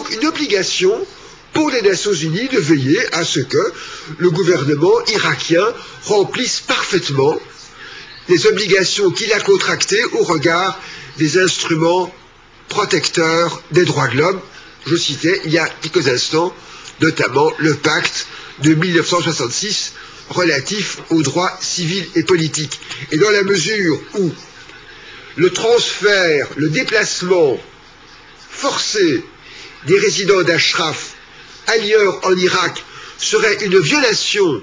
donc une obligation pour les Nations Unies de veiller à ce que le gouvernement irakien remplisse parfaitement les obligations qu'il a contractées au regard des instruments protecteurs des droits de l'homme. Je citais il y a quelques instants notamment le pacte de 1966 relatif aux droits civils et politiques. Et dans la mesure où le transfert, le déplacement forcé des résidents d'Ashraf ailleurs en Irak serait une violation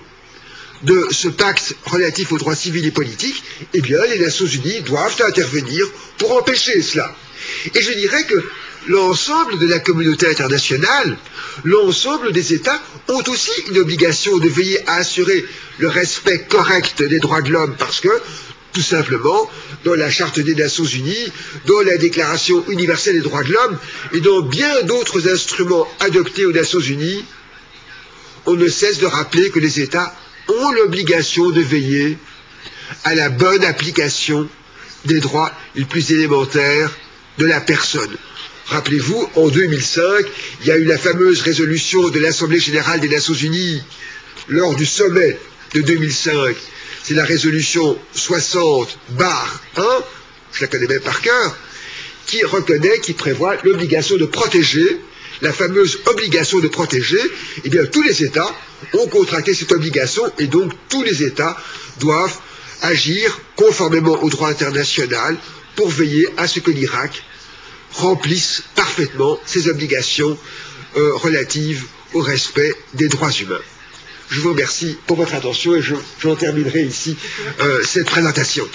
de ce pacte relatif aux droits civils et politiques, eh bien les Nations Unies doivent intervenir pour empêcher cela. Et je dirais que l'ensemble de la communauté internationale, l'ensemble des États ont aussi une obligation de veiller à assurer le respect correct des droits de l'homme parce que, tout simplement, dans la Charte des Nations Unies, dans la Déclaration universelle des droits de l'homme et dans bien d'autres instruments adoptés aux Nations Unies, on ne cesse de rappeler que les États ont l'obligation de veiller à la bonne application des droits les plus élémentaires de la personne. Rappelez-vous, en 2005, il y a eu la fameuse résolution de l'Assemblée générale des Nations Unies lors du sommet de 2005. C'est la résolution 60/1, je la connais même par cœur, qui reconnaît, qui prévoit l'obligation de protéger, la fameuse obligation de protéger. Eh bien, tous les États ont contracté cette obligation et donc tous les États doivent agir conformément au droit international pour veiller à ce que l'Irak remplisse parfaitement ses obligations relatives au respect des droits humains. Je vous remercie pour votre attention et j'en terminerai ici cette présentation.